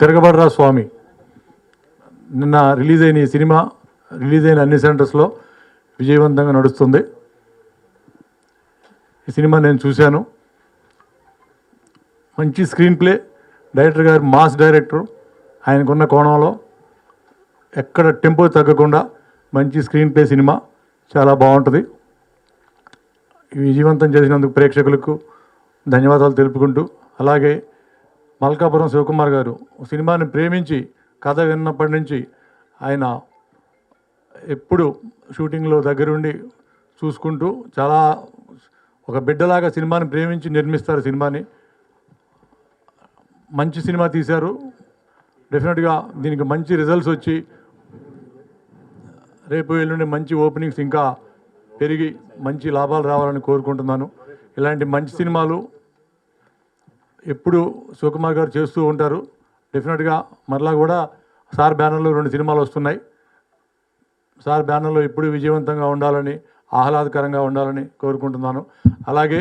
తిరగబడరా స్వామి నిన్న రిలీజ్ అయిన ఈ సినిమా రిలీజ్ అయిన అన్ని సెంటర్స్లో విజయవంతంగా నడుస్తుంది. ఈ సినిమా నేను చూశాను. మంచి స్క్రీన్ ప్లే, డైరెక్టర్ గారు మాస్ డైరెక్టర్, ఆయనకున్న కోణంలో ఎక్కడ టెంపో తగ్గకుండా మంచి స్క్రీన్ ప్లే సినిమా చాలా బాగుంటుంది. విజయవంతం చేసినందుకు ప్రేక్షకులకు ధన్యవాదాలు తెలుపుకుంటూ, అలాగే మల్కాపురం శివకుమార్ గారు సినిమాని ప్రేమించి కథ విన్నప్పటి నుంచి ఆయన ఎప్పుడు షూటింగ్లో దగ్గరుండి చూసుకుంటూ చాలా ఒక బిడ్డలాగా సినిమాని ప్రేమించి నిర్మిస్తారు. సినిమాని మంచి సినిమా తీశారు. డెఫినెట్గా దీనికి మంచి రిజల్ట్స్ వచ్చి రేపు ఎల్లుండి మంచి ఓపెనింగ్స్ ఇంకా పెరిగి మంచి లాభాలు రావాలని కోరుకుంటున్నాను. ఇలాంటి మంచి సినిమాలు ఎప్పుడు శివకుమార్ గారు చేస్తూ ఉంటారు. డెఫినెట్గా మరలా కూడా సార్ బ్యానర్లో 2 సినిమాలు వస్తున్నాయి. సార్ బ్యానర్లో ఎప్పుడు విజయవంతంగా ఉండాలని, ఆహ్లాదకరంగా ఉండాలని కోరుకుంటున్నాను. అలాగే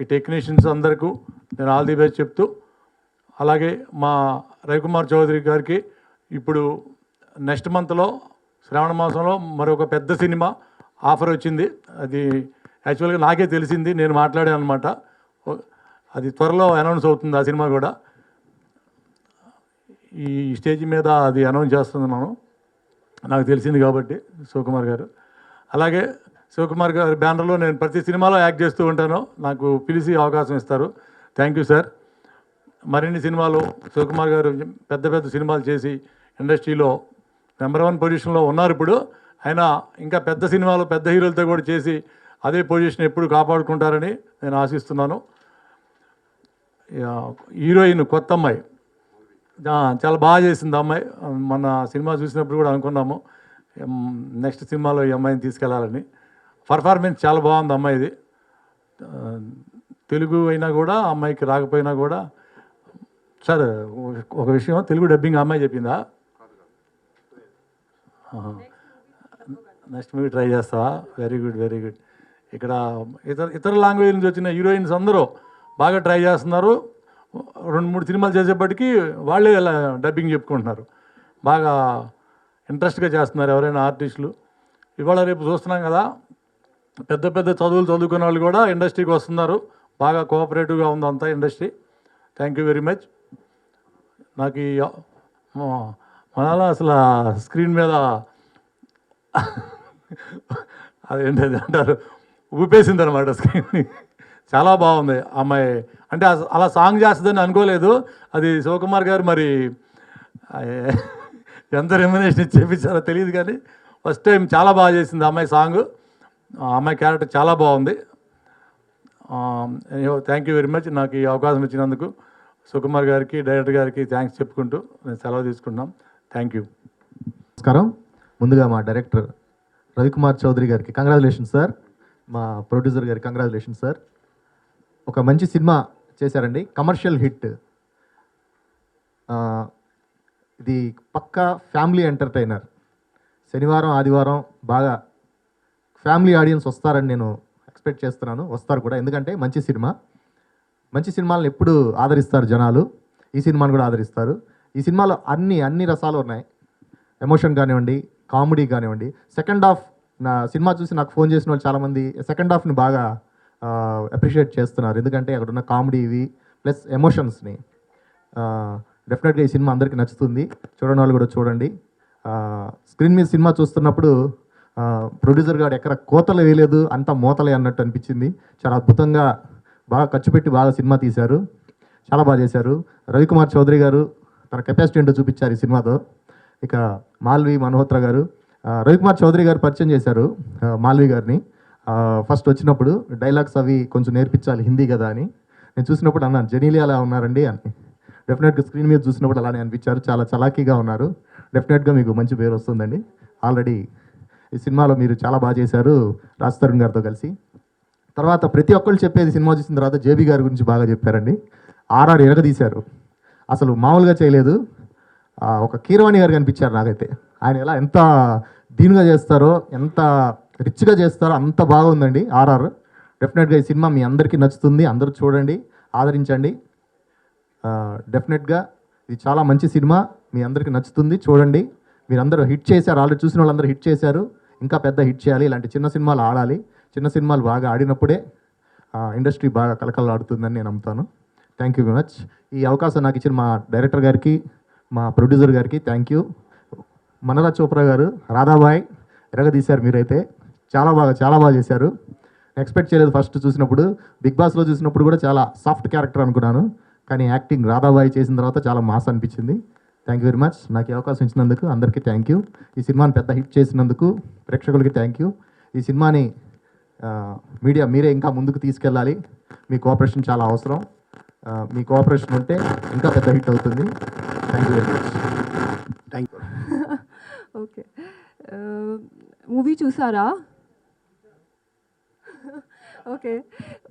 ఈ టెక్నీషియన్స్ అందరికీ నేను ఆల్ ది బెస్ట్ చెప్తూ, అలాగే మా రవికుమార్ చౌదరి గారికి ఇప్పుడు నెక్స్ట్ మంత్లో శ్రావణ మాసంలో మరొక పెద్ద సినిమా ఆఫర్ వచ్చింది. అది యాక్చువల్గా నాకే తెలిసింది, నేను మాట్లాడాను అనమాట. అది త్వరలో అనౌన్స్ అవుతుంది. ఆ సినిమా కూడా ఈ స్టేజ్ మీద అది అనౌన్స్ చేస్తున్నాను, నాకు తెలిసింది కాబట్టి శివకుమార్ గారు. అలాగే శివకుమార్ గారి బ్యానర్లో నేను ప్రతి సినిమాలో యాక్ట్ చేస్తూ ఉంటాను. నాకు పిలిచి అవకాశం ఇస్తారు. Thank you sir. మరిన్ని సినిమాలు శివకుమార్ గారు పెద్ద పెద్ద సినిమాలు చేసి ఇండస్ట్రీలో నెంబర్ 1 పొజిషన్లో ఉన్నారు. ఇప్పుడు ఆయన ఇంకా పెద్ద సినిమాలు పెద్ద హీరోలతో కూడా చేసి అదే పొజిషన్ ఎప్పుడు కాపాడుకుంటారని నేను ఆశిస్తున్నాను. హీరోయిన్ కొత్త అమ్మాయి చాలా బాగా చేసింది. అమ్మాయి మన సినిమా చూసినప్పుడు కూడా అనుకున్నాము నెక్స్ట్ సినిమాలో ఈ అమ్మాయిని తీసుకెళ్లాలని. పర్ఫార్మెన్స్ చాలా బాగుంది అమ్మాయిది. తెలుగు అయినా కూడా అమ్మాయికి రాకపోయినా కూడా, సార్ ఒక విషయం, తెలుగు డబ్బింగ్ అమ్మాయి చెప్పిందా? నెక్స్ట్ మూవీ ట్రై చేస్తావా? Very good, very good. ఇక్కడ ఇతర లాంగ్వేజ్ నుంచి వచ్చిన హీరోయిన్స్ అందరూ బాగా ట్రై చేస్తున్నారు. 2-3 సినిమాలు చేసేప్పటికీ వాళ్ళే ఇలా డబ్బింగ్ చెప్పుకుంటున్నారు. బాగా ఇంట్రెస్ట్గా చేస్తున్నారు ఎవరైనా ఆర్టిస్టులు. ఇవాళ రేపు చూస్తున్నాం కదా, పెద్ద పెద్ద చదువులు చదువుకునే వాళ్ళు కూడా ఇండస్ట్రీకి వస్తున్నారు. బాగా కోఆపరేటివ్గా ఉంది అంతా industry. Thank you very much. నాకు ఈ మనలో అసలు స్క్రీన్ మీద అదేంటది అంటారు, ఊపేసింది అనమాట స్క్రీన్ని. చాలా బాగుంది అమ్మాయి. అంటే అలా సాంగ్ చేస్తుందని అనుకోలేదు. అది శివకుమార్ గారు మరి ఎంత రెమ్యునేషన్ ఇచ్చి చేయించారో తెలియదు, కానీ ఫస్ట్ టైం చాలా బాగా చేసింది అమ్మాయి సాంగ్. అమ్మాయి క్యారెక్టర్ చాలా బాగుంది. Thank you very much. నాకు ఈ అవకాశం ఇచ్చినందుకు సుకుమార్ గారికి, డైరెక్టర్ గారికి థ్యాంక్స్ చెప్పుకుంటూ నేను సెలవు తీసుకుంటున్నాం. Thank you. నమస్కారం. ముందుగా మా డైరెక్టర్ రవికుమార్ చౌదరి గారికి కంగ్రాచులేషన్ సార్. మా ప్రొడ్యూసర్ గారికి కంగ్రాచులేషన్ సార్. ఒక మంచి సినిమా చేశారండి, కమర్షియల్ హిట్. ఇది పక్కా ఫ్యామిలీ ఎంటర్టైనర్. శనివారం ఆదివారం బాగా ఫ్యామిలీ ఆడియన్స్ వస్తారని నేను ఎక్స్పెక్ట్ చేస్తున్నాను. వస్తారు కూడా, ఎందుకంటే మంచి సినిమా. మంచి సినిమాలను ఎప్పుడు ఆదరిస్తారు జనాలు, ఈ సినిమాను కూడా ఆదరిస్తారు. ఈ సినిమాలో అన్ని రసాలు ఉన్నాయి. ఎమోషన్ కానివ్వండి, కామెడీ కానివ్వండి. సెకండ్ హాఫ్, నా సినిమా చూసి నాకు ఫోన్ చేసిన వాళ్ళు చాలామంది సెకండ్ హాఫ్ని బాగా అప్రిషియేట్ చేస్తున్నారు. ఎందుకంటే అక్కడ ఉన్న కామెడీ ఇవి ప్లస్ ఎమోషన్స్ని. డెఫినెట్గా ఈ సినిమా అందరికీ నచ్చుతుంది. చూడని వాళ్ళు కూడా చూడండి. స్క్రీన్ మీద సినిమా చూస్తున్నప్పుడు ప్రొడ్యూసర్ గారు ఎక్కడ కోతలు వేయలేదు, అంతా మోతలే అన్నట్టు అనిపించింది. చాలా అద్భుతంగా బాగా ఖర్చు పెట్టి బాగా సినిమా తీశారు. చాలా బాగా చేశారు. రవికుమార్ చౌదరి గారు తన కెపాసిటీ ఏంటో చూపించారు ఈ సినిమాతో. ఇక మాల్వి మల్హోత్రా గారు, రవికుమార్ చౌదరి గారు పరిచయం చేశారు మాల్వి గారిని. ఫస్ట్ వచ్చినప్పుడు డైలాగ్స్ అవి కొంచెం నేర్పించాలి, హిందీ కదా అని. నేను చూసినప్పుడు అన్నాను, జెనీలి అలా ఉన్నారండి అని. డెఫినెట్గా స్క్రీన్ మీద చూసినప్పుడు అలానే అనిపించారు. చాలా చలాకీగా ఉన్నారు. డెఫినెట్గా మీకు మంచి పేరు వస్తుందండి. ఆల్రెడీ ఈ సినిమాలో మీరు చాలా బాగా చేశారు రాజ్ తరుణ్ గారితో కలిసి. తర్వాత ప్రతి ఒక్కళ్ళు చెప్పేది సినిమా చూసిన తర్వాత జేబీ గారి గురించి బాగా చెప్పారండి. ఆర్ఆర్ ఎరగదీశారు, అసలు మామూలుగా చేయలేదు. ఒక కీరవాణి గారు కనిపించారు నాకైతే. ఆయన ఎలా ఎంత దీనిగా చేస్తారో, ఎంత రిచ్గా చేస్తారో అంత బాగుందండి ఆర్ఆర్. డెఫినెట్గా ఈ సినిమా మీ అందరికీ నచ్చుతుంది. అందరూ చూడండి, ఆదరించండి. డెఫినెట్గా ఇది చాలా మంచి సినిమా, మీ అందరికీ నచ్చుతుంది, చూడండి. మీరందరూ హిట్ చేశారు, ఆల్రెడీ చూసిన వాళ్ళందరూ హిట్ చేశారు, ఇంకా పెద్ద హిట్ చేయాలి. ఇలాంటి చిన్న సినిమాలు ఆడాలి. చిన్న సినిమాలు బాగా ఆడినప్పుడే ఇండస్ట్రీ బాగా కలకలాడుతుందని నేను నమ్ముతాను. Thank you very much. ఈ అవకాశం నాకు ఇచ్చిన మా డైరెక్టర్ గారికి, మా ప్రొడ్యూసర్ గారికి థ్యాంక్ యూ. మనరాజ్ చోప్రా గారు, రాధాబాయ్ ఎరగదీశారు మీరైతే. చాలా బాగా చేశారు. ఎక్స్పెక్ట్ చేయలేదు ఫస్ట్ చూసినప్పుడు. బిగ్ బాస్లో చూసినప్పుడు కూడా చాలా సాఫ్ట్ క్యారెక్టర్ అనుకున్నాను, కానీ యాక్టింగ్ రాధాబాయ్ చేసిన తర్వాత చాలా మాస్ అనిపించింది. Thank you very much. నాకు ఈ అవకాశం ఇచ్చినందుకు అందరికీ థ్యాంక్ యూ. ఈ సినిమాని పెద్ద హిట్ చేసినందుకు ప్రేక్షకులకి థ్యాంక్ యూ. ఈ సినిమాని మీడియా మీరే ఇంకా ముందుకు తీసుకెళ్ళాలి. మీ కోఆపరేషన్ చాలా అవసరం. మీ కోఆపరేషన్ ఉంటే ఇంకా పెద్ద హిట్ అవుతుంది. Thank you very much. Thank you. Okay, movie చూసారా? Okay,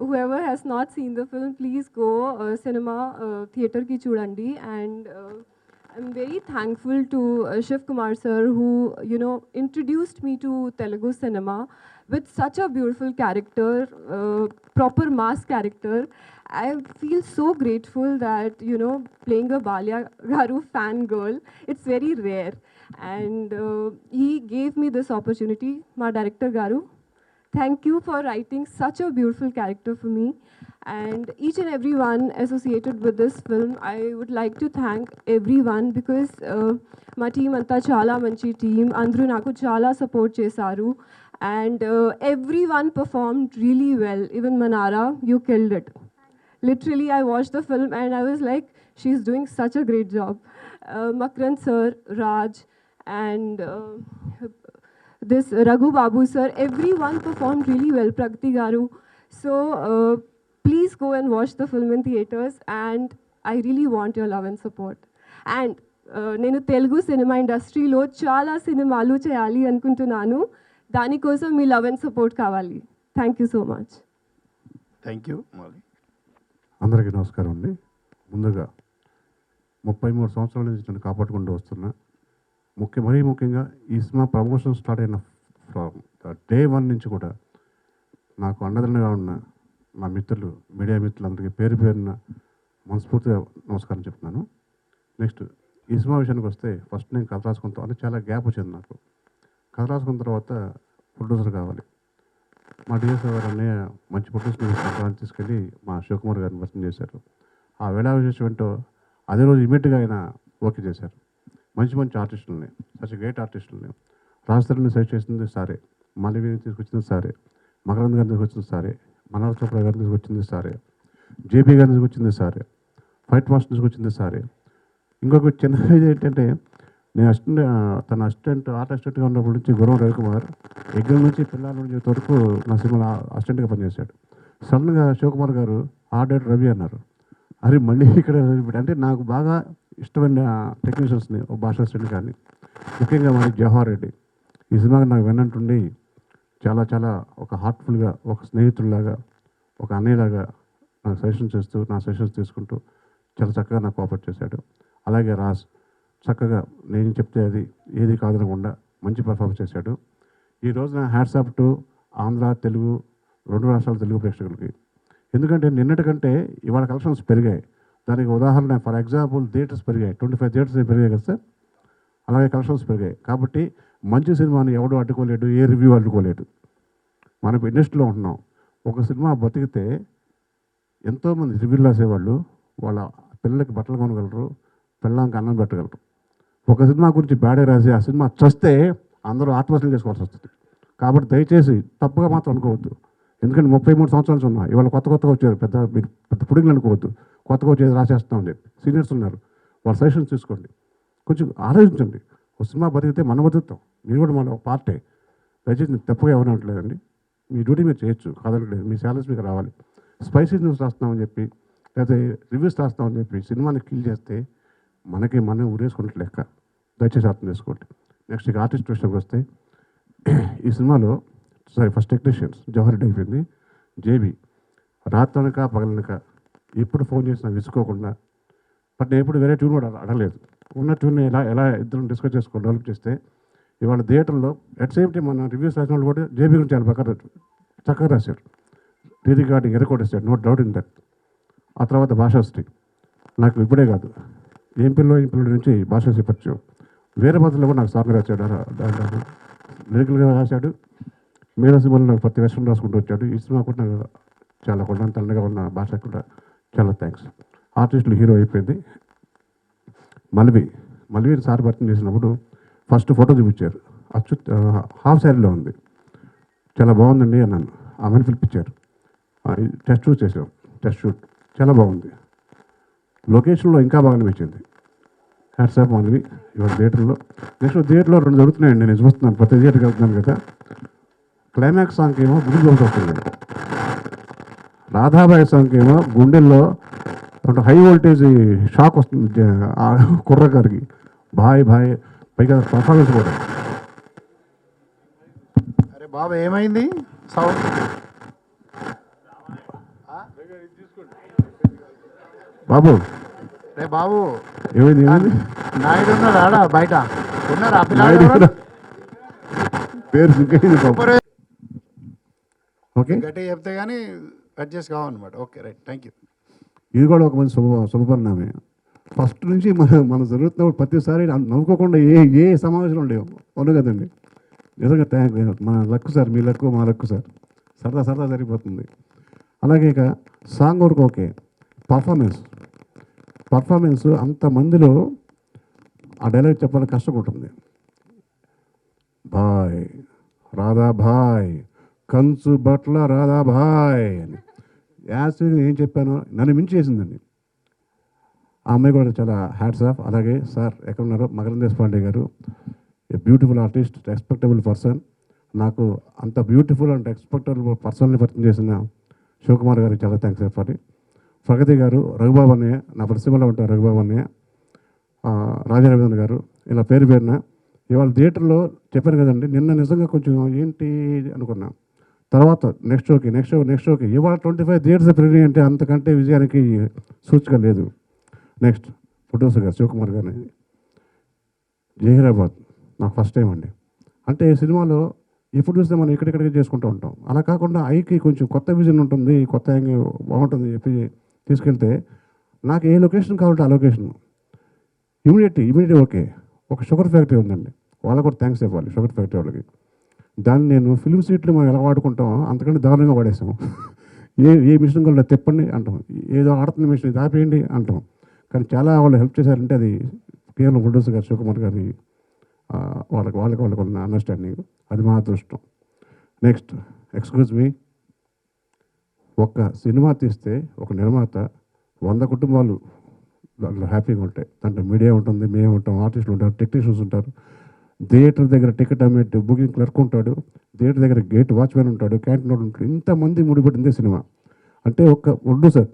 whoever has not seen the film, please go cinema theater ki chudandi. And I'm very thankful to Shiv Kumar sir, who introduced me to Telugu cinema with such a beautiful character, proper mass character. I feel so grateful that playing a Balya Garu fan girl, it's very rare, and he gave me this opportunity, my director Garu. Thank you for writing such a beautiful character for me, and each and everyone associated with this film. I would like to thank everyone because my team anta chala manchi team, andru naku chala support chesaru, and everyone performed really well. Even Manara, you killed it. Literally, I watched the film and I was like, she's doing such a great job. Makran sir, Raj, and this Raghu Babu sir, everyone performed really well, Pragati Garu. So please go and watch the film in theaters, and I really want your love and support. And నేను Telugu cinema ఇండస్ట్రీలో చాలా సినిమాలు చేయాలి అనుకుంటున్నాను. దానికోసం మీ love and support కావాలి. Thank you so much. Thank you Mouli. అందరికీ నమస్కారం అండి. ముందుగా 33 సంవత్సరాల నుంచి నన్ను కాపాడుకుంటూ వస్తున్నా. మరీ ముఖ్యంగా ఈ సినిమా ప్రమోషన్ స్టార్ట్ అయిన ఫ్రమ్ డే 1 నుంచి కూడా నాకు అండదండగా ఉన్న నా మిత్రులు, మీడియా మిత్రులందరికీ పేరు పేరున మనస్ఫూర్తిగా నమస్కారం చెప్తున్నాను. నెక్స్ట్ ఈ సినిమా విషయానికి వస్తే ఫస్ట్ నేను కథ రాసుకుంటాను. అంటే చాలా గ్యాప్ వచ్చింది నాకు. కథ రాసుకున్న తర్వాత ప్రొడ్యూసర్ కావాలి. మా డిఎస్ఓ గారు అన్నయ్య మంచి ప్రొడ్యూసర్ తీసుకెళ్ళి మా శివకుమార్ గారిని పరిచయం చేశారు. ఆ వేళా విశేషం ఏంటో అదే రోజు ఇమీడియట్గా ఆయన ఓకే చేశారు. మంచి ఆర్టిస్టులని, సచ్ గ్రేట్ ఆర్టిస్టులని రాజధానిని సెలెక్ట్ చేసింది సారే, మాలివిని తీసుకొచ్చింది సారే, మకరంద్ గారిని తీసుకొచ్చింది సారే, మనోహర్ చోప్రా గారిని తీసుకొచ్చింది సారే, జేపీ గారిని తీసుకొచ్చింది సారే, ఫైట్ మాస్టర్ తీసుకొచ్చింది సారే. ఇంకొక చిన్న ఏంటంటే నేను తన ఆర్ట్ అసిస్టెంట్గా ఉన్నప్పటి నుంచి గురం రవికుమార్ ఎగ్జామ్ నుంచి పిల్లల నుంచి వరకు నా సినిమాలో అసిస్టెంట్గా పనిచేశాడు. సడన్గా శివకుమార్ గారు ఆర్ట్ డైరెక్టర్ రవి అన్నారు. అరే మళ్ళీ ఇక్కడ అంటే నాకు బాగా ఇష్టమైన టెక్నీషియన్స్ని ఒక భాషా అసిస్టెంట్ కానీ ముఖ్యంగా మరి జవహర్ రెడ్డి ఈ సినిమాకి నాకు విన్నట్టుండి చాలా ఒక హార్ట్ఫుల్గా, ఒక స్నేహితుడిలాగా, ఒక అన్నయ్యలాగా నాకు నా సజెషన్స్ తీసుకుంటూ చాలా చక్కగా నాకు కోఆపరేట్ చేశాడు. అలాగే రాజ్ చక్కగా నేను చెప్తే అది ఏది కాదనకుండా మంచి పర్ఫార్మెన్స్ చేశాడు. ఈ రోజున hats off to Andhra, Telugu 2 రాష్ట్రాల తెలుగు ప్రేక్షకులకి. ఎందుకంటే నిన్నటి కంటే ఇవాళ కలెక్షన్స్ పెరిగాయి. దానికి ఉదాహరణ ఫర్ ఎగ్జాంపుల్ థియేటర్స్ పెరిగాయి, 25 థియేటర్స్ పెరిగాయి కదా సార్. అలాగే కలెక్షన్స్ పెరిగాయి. కాబట్టి మంచి సినిమాని ఎవడో అడ్డుకోలేడు, ఏ రివ్యూ అడ్డుకోలేడు. మనం ఇండస్ట్రీలో ఉంటున్నాం. ఒక సినిమా బతికితే ఎంతోమంది రివ్యూలు రాసేవాళ్ళు వాళ్ళ పిల్లలకి బట్టలు కొనగలరు, పిల్లలకి అన్నం పెట్టగలరు. ఒక సినిమా గురించి బ్యాడే రాసి ఆ సినిమా చస్తే అందరూ ఆత్మహత్యలు చేసుకోవాల్సి వస్తుంది. కాబట్టి దయచేసి తప్పుగా మాత్రం అనుకోవద్దు. ఎందుకంటే 33 సంవత్సరాల నుంచి ఉన్నా ఇవాళ కొత్తగా వచ్చారు, పెద్ద పుడిగిలు అనుకోవద్దు. కొత్తగా వచ్చేది రాసేస్తామని చెప్పి సీనియర్స్ ఉన్నారు, వాళ్ళ సజెషన్స్ తీసుకోండి. కొంచెం ఆలోచించండి. ఒక సినిమా బతికితే మనం బతుకుతాం, మీరు కూడా మన పార్టే. దయచేసి నేను తప్పుగా ఎవరు అనట్లేదండి. మీ డ్యూటీ మీరు చేయొచ్చు, కాదనట్లేదు. మీ శాలరీస్ మీకు రావాలి. స్పైసీ న్యూస్ రాస్తున్నామని చెప్పి లేకపోతే రివ్యూస్ రాస్తామని చెప్పి సినిమాని కిల్ చేస్తే మనం ఊరేసుకున్నట్టు లెక్క. దయచేసి అర్థం చేసుకోండి. నెక్స్ట్ ఇక ఆర్టిస్ట్ విషయంకి వస్తే ఈ సినిమాలో ఫస్ట్ టెక్నీషియన్స్ జవహర్ రెడ్డి అయిపోయింది, జేబీ రాత్రనక పగలనక ఎప్పుడు ఫోన్ చేసినా విసుకోకుండా. బట్ నేను ఎప్పుడు వేరే ట్యూన్ కూడా అడగలేదు. ఉన్న ట్యూన్ని ఎలా ఇద్దరు డిస్కస్ చేసుకొని డెవలప్ చేస్తే ఇవాళ థియేటర్లో అట్ సేమ్ టైం మన రివ్యూస్ రాసిన వాళ్ళు కూడా జేబీ గురించి చాలా బాగా చక్కగా రాశారు. రీ రికార్డింగ్ ఎరకొట్టేసాడు, నో డౌట్ ఇన్ దట్. ఆ తర్వాత భాషాశ్రీ నాకు ఇప్పుడే కాదు ఏం పిల్లలు నుంచి భాష పరిచయం. వేరే భాషలో కూడా నాకు సాంగ్ రాశాడు, దాంట్లో లిరికల్గా రాశాడు. మీరా సినిమాలో నాకు ప్రతి వెర్షన్ రాసుకుంటూ వచ్చాడు. ఈ సినిమా కూడా నాకు చాలా కొండంత అండగా ఉన్న భాష కూడా చాలా థ్యాంక్స్. ఆర్టిస్టులు హీరో అయిపోయింది. మల్వి సార్ పరిచయం చేసినప్పుడు ఫస్ట్ ఫోటో చూపించారు. అచ్చు హాఫ్ శారీలో ఉంది, చాలా బాగుందండి అన్నాను. ఆమెను పిలిపించారు, టెస్ట్ షూట్ చేసాం. టెస్ట్ షూట్ చాలా బాగుంది. లొకేషన్లో ఇంకా బాగా అనిపించింది. Hats off Malvi. ఇవాళ థియేటర్లో థియేటర్లో 2 జరుగుతున్నాయండి. నేను చూస్తున్నాను, ప్రతి థియేటర్కి వెళ్తున్నాను కదా. క్లైమాక్స్ సాంగ్ ఏమో గుండె వస్తుంది, రాధాబాయి సాంగ్ ఏమో గుండెల్లో హై వోల్టేజ్ షాక్ వస్తుంది ఆ కుర్రగారికి. బాయ్ పైగా పర్ఫార్మెన్స్ కూడా. అరే బాబు ఏమైంది సౌండ్? బాబు రే బాబు ఏమైంది? నాయుడు ఉన్నాడు ఆడ బయట ఉన్నారా నాయుడు పిల్లలు? పేరు సింకైంది బాబు. ఓకే, గట్టిగా చెప్తే కానీ అడ్జస్ట్ కావన్నమాట. Okay right, thank you. ఇది కూడా ఒక మంచి శుభపరిణామే. ఫస్ట్ నుంచి మనం జరుగుతున్నప్పుడు ప్రతిసారి నవ్వుకోకుండా ఏ సమావేశంలో ఉండేవి అవును కదండి. నిజంగా మన లక్కు సార్, మీ లక్కు మా లక్కు సార్. సరదా జరిగిపోతుంది. అలాగే ఇక సాంగ్ వరకు ఓకే. పర్ఫార్మెన్స్ అంతమందిలో ఆ డైలాగ్ చెప్పాలని కష్టం ఉంటుంది. భాయ్ రాధాభాయ్, కంచు బట్ల రాధాభాయ్ అని యాక్చువల్గా ఏం చెప్పానో నన్ను మించి చేసిందండి. ఆ అమ్మాయి కూడా చాలా హ్యాట్స్ ఆఫ్. అలాగే సార్ ఎక్కడున్నారో మకరంద్ దేశపాండే గారు, a beautiful artist, respectable person. నాకు అంత బ్యూటిఫుల్ అండ్ రెస్పెక్టబుల్ పర్సన్ని పరిచయం చేసిన శివకుమార్ గారికి చాలా థ్యాంక్స్ చెప్పాలి. ప్రగతి గారు, రఘుబాబు అన్నయ్య, నా పరిశ్రమలో ఉంటారు రఘుబాబు అన్నయ్య, రాజారవింద్ర గారు, ఇలా పేరున ఇవాళ థియేటర్లో చెప్పాను కదండి. నిన్న నిజంగా కొంచెం ఏంటి అనుకున్నా. తర్వాత నెక్స్ట్ షోకి ఇవాళ 25 థియేటర్స్ పెరిగినాయి అంటే అంతకంటే విజయానికి సూచిక లేదు. నెక్స్ట్ ప్రొడ్యూసర్ గారు శివకుమార్ గారిని, జహీరాబాద్ నాకు ఫస్ట్ టైం అండి. అంటే ఈ సినిమాలో ఎప్పుడు చూస్తే మనం ఇక్కడిక్కడికి చేసుకుంటూ ఉంటాం. అలా కాకుండా ఐకి కొంచెం కొత్త విజన్ ఉంటుంది, కొత్త యాంగిల్ బాగుంటుంది చెప్పి తీసుకెళ్తే నాకు ఏ లొకేషన్ కావాలంటే ఆ లొకేషన్ ఇమీడియట్ ఓకే. ఒక షుగర్ ఫ్యాక్టరీ ఉందండి, వాళ్ళకు కూడా థ్యాంక్స్ చెప్పాలి షుగర్ ఫ్యాక్టరీ వాళ్ళకి. దాన్ని నేను ఫిల్మ్ సీట్లు మనం ఎలా వాడుకుంటామో అంతకంటే దారుణంగా వాడేసాము. ఏ మిషన్ కూడా తిప్పండి అంటాం, ఏదో ఆడుతున్న మిషన్ ఇది ఆపేయండి అంటాం. కానీ చాలా వాళ్ళు హెల్ప్ చేశారంటే అది కేవలం ప్రొడ్యూసర్ గారు శివకుమార్ గారి వాళ్ళకి ఉన్న అండర్స్టాండింగ్, అది మా అదృష్టం. నెక్స్ట్ ఎక్స్క్యూజ్ మీ, ఒక సినిమా తీస్తే ఒక నిర్మాత 100 కుటుంబాలు దాంట్లో హ్యాపీగా ఉంటాయి. దాంట్లో మీడియా ఉంటుంది, మేము ఉంటాం, ఆర్టిస్టులు ఉంటారు, టెక్నీషియన్స్ ఉంటారు, థియేటర్ దగ్గర టికెట్ అమ్మే బుకింగ్ క్లర్క్ ఉంటాడు, థియేటర్ దగ్గర గేట్ వాచ్మెన్ ఉంటాడు, క్యాంటీన్ ఉంటాడు. ఇంతమంది ముడిపడిందే సినిమా. అంటే ఒక ప్రొడ్యూసర్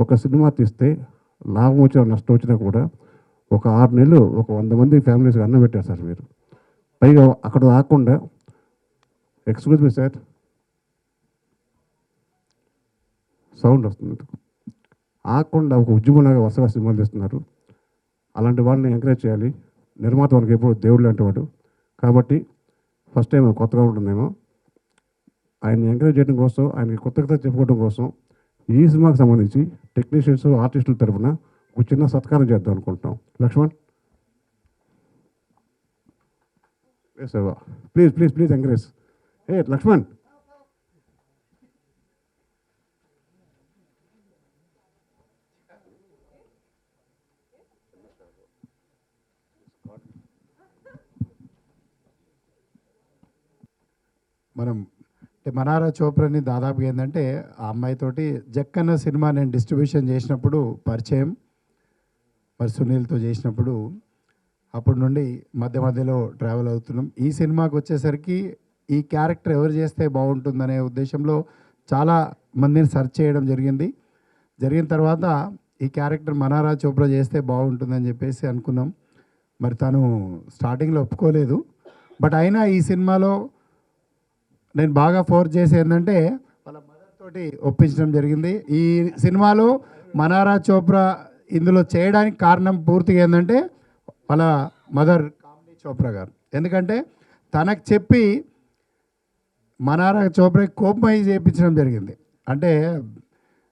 ఒక సినిమా తీస్తే లాభం వచ్చినా నష్టం వచ్చినా కూడా ఒక 6 నెలలు ఒక 100 మంది ఫ్యామిలీస్కి అన్నం పెట్టారు సార్ మీరు. పైగా అక్కడ రాకుండా ఎక్స్క్యూజ్ మీ సార్, సౌండ్ వస్తుంది, ఆకుండా ఒక ఉద్యమంలాగా వరుసగా సినిమాలు తీస్తున్నారు. అలాంటి వాళ్ళని ఎంకరేజ్ చేయాలి. నిర్మాత వాళ్ళకి ఎప్పుడు దేవుడు లాంటి వాడు కాబట్టి ఫస్ట్ టైం కొత్తగా ఉంటుందేమో. ఆయన్ని ఎంకరేజ్ చేయడం కోసం, ఆయనకి కొత్తగా చెప్పుకోవడం కోసం ఈ సినిమాకి సంబంధించి టెక్నీషియన్స్, ఆర్టిస్టుల తరఫున ఒక చిన్న సత్కారం చేద్దాం అనుకుంటున్నాం. Laxman please encourage. లక్ష్మణ్ మనం మనారా చోప్రాని దాదాపుగా ఏంటంటే ఆ అమ్మాయితోటి జక్కన్న సినిమా నేను డిస్ట్రిబ్యూషన్ చేసినప్పుడు పరిచయం, మరి సునీల్తో చేసినప్పుడు అప్పటి నుండి మధ్యలో ట్రావెల్ అవుతున్నాం. ఈ సినిమాకి వచ్చేసరికి ఈ క్యారెక్టర్ ఎవరు చేస్తే బాగుంటుందనే ఉద్దేశంలో చాలా మందిని సెర్చ్ చేయడం జరిగిన తర్వాత ఈ క్యారెక్టర్ మనారా చోప్రా చేస్తే బాగుంటుందని చెప్పేసి అనుకున్నాం. మరి తను స్టార్టింగ్లో ఒప్పుకోలేదు, బట్ అయినా ఈ సినిమాలో నేను బాగా ఫోర్స్ చేసి ఏంటంటే వాళ్ళ మదర్ తోటి ఒప్పించడం జరిగింది. ఈ సినిమాలో మనారా చోప్రా ఇందులో చేయడానికి కారణం పూర్తిగా ఏంటంటే వాళ్ళ మదర్ కామినీ చోప్రా గారు. ఎందుకంటే తనకు చెప్పి మనారా చోప్రా కోపమై చేయించడం జరిగింది. అంటే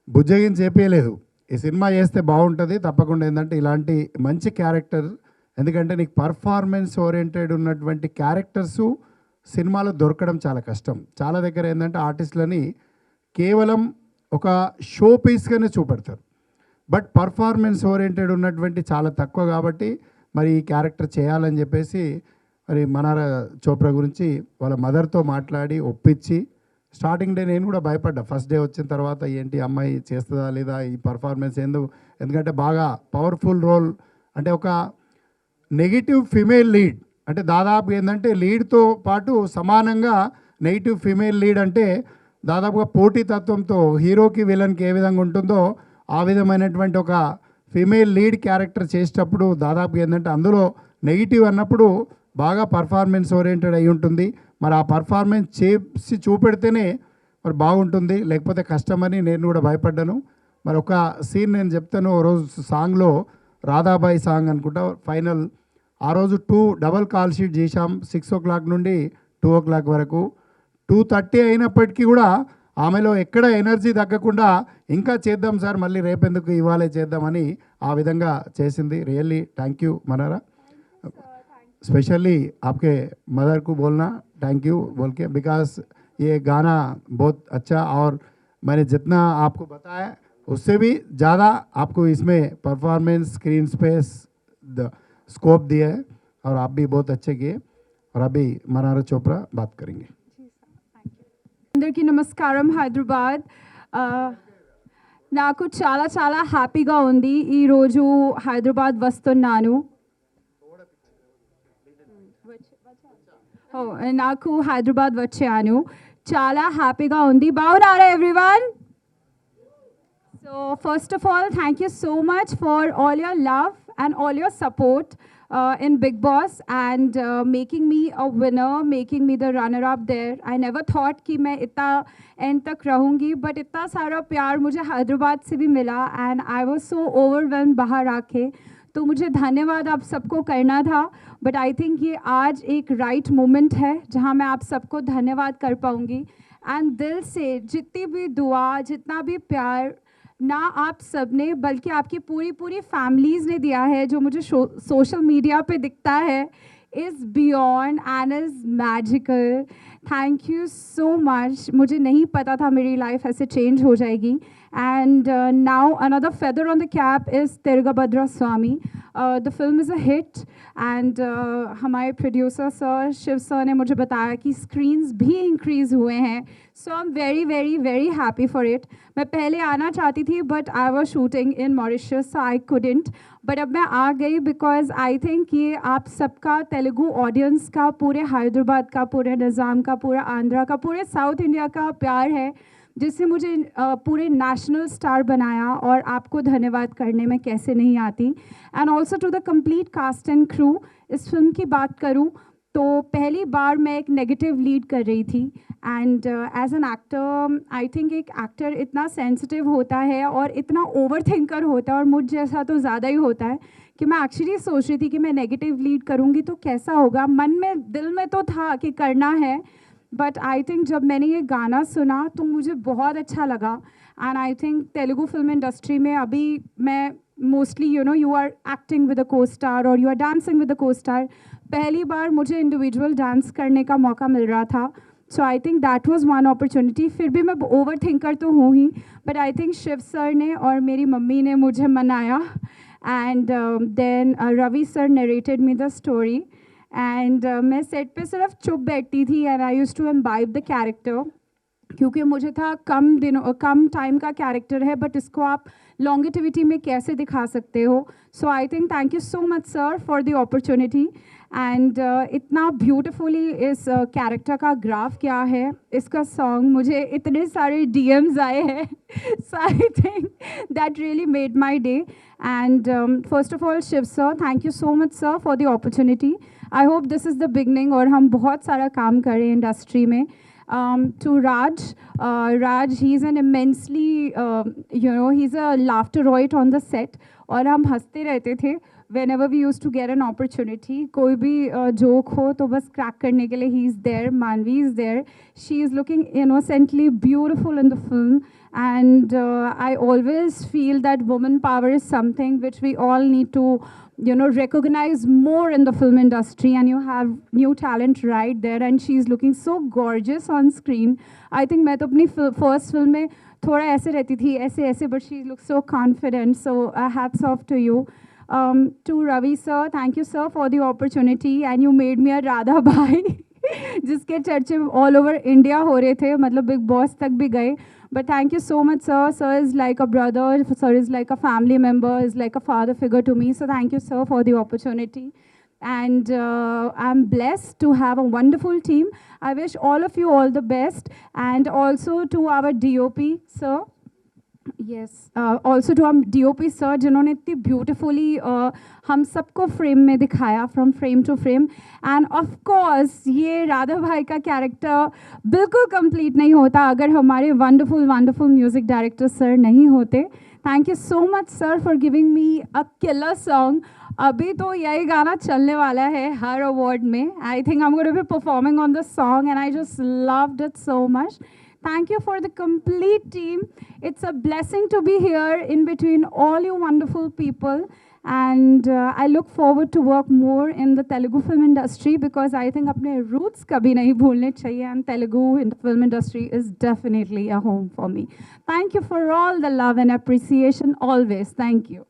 బుజ్జగించి చెప్పలేదు, ఈ సినిమా చేస్తే బాగుంటుంది తప్పకుండా. ఏంటంటే ఇలాంటి మంచి క్యారెక్టర్, ఎందుకంటే నీకు పర్ఫార్మెన్స్ ఓరియంటెడ్ ఉన్నటువంటి క్యారెక్టర్సు సినిమాలో దొరకడం చాలా కష్టం. చాలా దగ్గర ఏంటంటే ఆర్టిస్టులని కేవలం ఒక షో పీస్గానే చూపెడతారు, బట్ పర్ఫార్మెన్స్ ఓరియంటెడ్ ఉన్నటువంటి చాలా తక్కువ. కాబట్టి మరి ఈ క్యారెక్టర్ చేయాలని చెప్పేసి మరి మనారా చోప్రా గురించి వాళ్ళ మదర్తో మాట్లాడి ఒప్పించి, స్టార్టింగ్ డే నేను కూడా భయపడ్డా. ఫస్ట్ డే వచ్చిన తర్వాత ఏంటి అమ్మాయి చేస్తుందా లేదా, ఈ పర్ఫార్మెన్స్ ఎందుకంటే బాగా పవర్ఫుల్ రోల్, అంటే ఒక నెగిటివ్ ఫిమేల్ లీడ్, అంటే దాదాపు ఏంటంటే లీడ్తో పాటు సమానంగా నెగిటివ్ ఫిమేల్ లీడ్ అంటే దాదాపుగా పోటీతత్వంతో హీరోకి విలన్కి ఏ విధంగా ఉంటుందో ఆ విధమైనటువంటి ఒక ఫిమేల్ లీడ్ క్యారెక్టర్ చేసేటప్పుడు దాదాపు ఏంటంటే అందులో నెగిటివ్ అన్నప్పుడు బాగా పర్ఫార్మెన్స్ ఓరియంటెడ్ అయి ఉంటుంది. మరి ఆ పర్ఫార్మెన్స్ చేసి చూపెడితేనే మరి బాగుంటుంది, లేకపోతే కష్టమని నేను కూడా భయపడ్డాను. మరి ఒక సీన్ నేను చెప్తాను. ఓ రోజు సాంగ్లో రాధాబాయి సాంగ్ అనుకుంటా ఫైనల్, ఆ రోజు 2 డబల్ కాల్ షీట్ చేశాం. 6 o'clock నుండి 2 o'clock వరకు. 2:30 అయినప్పటికీ కూడా ఆమెలో ఎక్కడ ఎనర్జీ తగ్గకుండా ఇంకా చేద్దాం సార్, మళ్ళీ రేపెందుకు ఇవాళే చేద్దామని ఆ విధంగా చేసింది. Really thank you Manara. Specially आपके मदर को बोलना थैंक यू बोल के, बिकॉज ये गाना बहुत अच्छा, और मैंने जितना आपको बताया उससे भी ज़्यादा आपको इसमें परफॉर्मेंस, स्क्रीन स्पेस, स्कोप दिया है, और आप भी बहुत अच्छे किए. और अभी मनारा चोपड़ा बात करेंगे. అందరికీ నమస్కారం. హైదరాబాద్ నాకు చాలా చాలా హ్యాపీగా ఉంది ఈరోజు హైదరాబాద్ వస్తున్నాను. నాకు హైదరాబాద్ వచ్చాను, చాలా హ్యాపీగా ఉంది. బాగున్నారా everyone? So first of all thank you so much for all your love and all your support in Big Boss, and making me a winner, making me the runner-up there. I never thought कि मैं इतना end तक रहूँगी, but इतना सारा प्यार मुझे हैदराबाद से भी मिला, and I was so overwhelmed बाहर आके. तो मुझे धन्यवाद आप सबको करना था, बट आई थिंक ये आज एक राइट मोमेंट है जहाँ मैं आप सबको धन्यवाद कर पाऊँगी. एंड दिल से जितनी भी दुआ, जितना भी प्यार ना आप सब ने बल्कि आपकी पूरी फैमिलीज़ ने दिया है, जो मुझे सोशल मीडिया पे दिखता है, is beyond and is magical. Thank you so much. मुझे नहीं पता था मेरी लाइफ ऐसे चेंज हो जाएगी. And now another feather on the cap is Tiragabadhara Saami. The film is a hit, and हमारे प्रोड्यूसर सर शिव सर ने मुझे बताया कि स्क्रीन्स भी इंक्रीज़ हुए हैं. So I am very very very happy for it. मैं पहले आना चाहती थी, but I was shooting in Mauritius, so I couldn't. But अब मैं आ गई बिकॉज आई थिंक ये आप सबका, तेलुगु ऑडियंस का, पूरे हैदराबाद का, पूरे निज़ाम का, पूरा आंध्रा का, पूरे साउथ इंडिया का प्यार है जिससे मुझे पूरे नेशनल स्टार बनाया, और आपको धन्यवाद करने में कैसे नहीं आती. And also to the complete cast and crew. इस फिल्म की बात करूँ तो पहली बार मैं एक नेगेटिव लीड कर रही थी, and as an actor I think एक एक्टर इतना सेंसिटिव होता है और इतना ओवर थिंकर होता है, और मुझ जैसा तो ज़्यादा ही होता है, कि मैं एक्चुअली सोच रही थी कि मैं नेगेटिव लीड करूँगी तो कैसा होगा. मन में, दिल में तो था कि करना है, बट आई थिंक जब मैंने ये गाना सुना तो मुझे बहुत अच्छा लगा. And I think Telugu film industry में अभी मैं mostly you are acting with a co star और you are dancing with a co star. पहली बार मुझे इंडिविजुअल डांस करने का मौका मिल रहा था. So I think that was one opportunity. फिर भी मैं ओवर थिंकर तो हूँ ही, but I think Shiva sir ने और मेरी मम्मी ने मुझे मनाया, and then Ravi sir narrated me the story, and मैं सेट पे सिर्फ चुप बैठती थी, and I used to imbibe the character, क्योंकि मुझे था कम टाइम का कैरेक्टर है, बट इसको आप लॉन्गेटिविटी में कैसे दिखा सकते हो. So I think thank you so much sir for the opportunity. And इतना ब्यूटिफुली इस कैरेक्टर का ग्राफ क्या है, इसका सॉन्ग, मुझे इतने सारे DMs आए हैं. So I think that really made my day. And first of all Shiva sir, thank you so much sir for the opportunity. I hope this is the beginning, और हम बहुत सारा काम करें इंडस्ट्री में. To Raj, he's an immensely, he's a laughter on the set, और हम हंसते रहते थे. whenever we used to get an opportunity, कोई भी joke हो तो बस crack करने के लिए he is there, Manvi is there. She is looking innocently beautiful in the film, and I always feel that woman power is something which we all need to, recognize more in the film industry, and you have new talent right there, and she's looking so gorgeous on screen. I think मैं तो अपनी first film में थोड़ा ऐसे रहती थी, ऐसे, but she looks so confident, so hats off to you. To Ravi sir, thank you sir for the opportunity, and you made me a Radha Bhai जिसके चर्चे all over India हो रहे थे, मतलब Big Boss तक भी गए. But thank you so much, sir. Sir is like a brother, sir is like a family member, is like a father figure to me. So thank you, sir, for the opportunity. And I'm blessed to have a wonderful team. I wish all of you all the best. And also to our DOP, sir. Yes, also to our DOP sir, जिन्होंने इतनी beautifully हम सबको frame में दिखाया from frame to frame, and of course ये राधा भाई का character बिल्कुल complete नहीं होता अगर हमारे wonderful music director sir नहीं होते. Thank you so much sir for giving me a killer song. अभी तो यही गाना चलने वाला है हर award में. I think I'm going to be performing on the song, and I just loved it so much. Thank you for the complete team. It's a blessing to be here in between all you wonderful people. And I look forward to work more in the Telugu film industry, because I think apne roots kabhi nahi bhulne chahiye, and Telugu in the film industry is definitely a home for me. Thank you for all the love and appreciation always. Thank you.